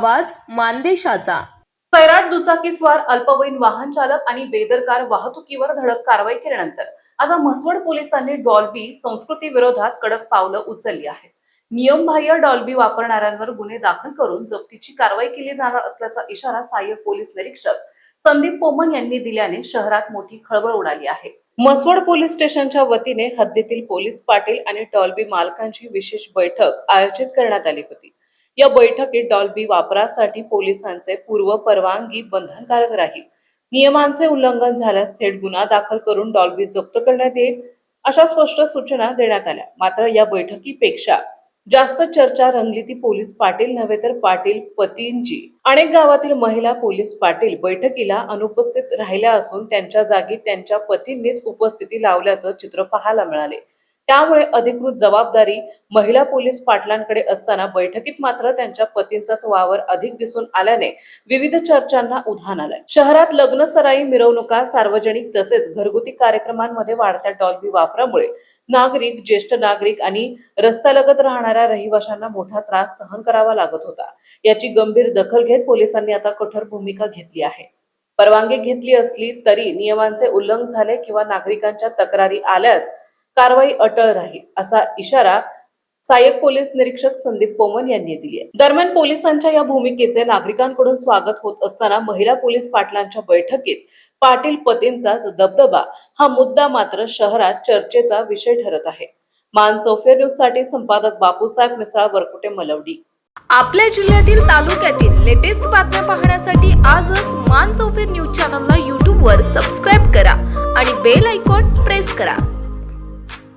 आवाज मानदेशाचा। सैराट दुचाकीस्वार अल्पवयीन वाहन चालक आणि बेदरकार वाहतुकीवर धडक कारवाई केल्यानंतर आता म्हसवड पोलिसांनी डॉल्बी संस्कृती विरोधात कडक पावलं उचलली आहेत। नियमबाह्य डॉल्बी वापरणाऱ्यांवर गुन्हे दाखल करून जप्तीची कारवाई केली जाणार असल्याचा इशारा सहाय्यक पोलीस निरीक्षक संदीप पोमन यांनी दिल्याने शहरात मोठी खळबळ उडाली आहे। म्हसवड पोलीस स्टेशनच्या वतीने हद्दीतील पोलीस पाटील आणि डॉल्बी मालकांची विशेष बैठक आयोजित करण्यात आली होती। या बैठकीत डॉल्बी वापरासाठी पोलिसांचे पूर्व परवानगी बंधनकारक राहील। नियमांचे उल्लंघन झाल्यास थेट गुन्हा दाखल करून डॉल्बी जप्त करण्यात येईल, अशा स्पष्ट सूचना देण्यात आल्या। मात्र या बैठकीपेक्षा जास्त चर्चा रंगली ती पोलीस पाटील नव्हे तर पाटील पतींची। अनेक गावातील महिला पोलीस पाटील बैठकीला अनुपस्थित राहिल्या असून त्यांच्या जागी त्यांच्या पतींनीच उपस्थिती लावल्याचं चित्र पाहायला मिळाले। त्यामुळे अधिकृत जबाबदारी महिला पोलीस पाटलांकडे असताना बैठकीत मात्र त्यांच्या पतींचाच वावर अधिक दिसून आल्याने विविध चर्चांना उधाण आलंय। शहरात लग्न सराई, मिरवणुका, सार्वजनिक तसेच घरगुती कार्यक्रमांमध्ये वाढत्या डॉल्बी वापरामुळे नागरिक, ज्येष्ठ नागरिक आणि रस्त्यालगत राहणाऱ्या रहिवाशांना मोठा त्रास सहन करावा लागत होता। याची गंभीर दखल घेत पोलिसांनी आता कठोर भूमिका घेतली आहे। परवानगी घेतली असली तरी नियमांचे उल्लंघन झाले किंवा नागरिकांच्या तक्रारी आल्यास कारवाई अटळ राहील, असा इशारा सहाय्यक पोलीस निरीक्षक संदीप पोमन यांनी दिली आहे। दरम्यान पोलिसांच्या या भूमिकेचे नागरिकांकडून स्वागत होत असताना महिला पोलीस पाटलांच्या बैठकीत पाटील पतींचाच दबदबा हा मुद्दा मात्र शहरात चर्चेचा विषय ठरत आहे। मानचौफेर न्यूज साठी संपादक बापूसाहेब मिसाळ, वरकुटे, मलवडी। आपल्या जिल्ह्यातील तालुक्यातील लेटेस्ट बातम्या पाहण्यासाठी आजच मानचौफेर न्यूज चॅनलला YouTube वर सबस्क्राईब करा आणि बेल आयकॉन प्रेस करा।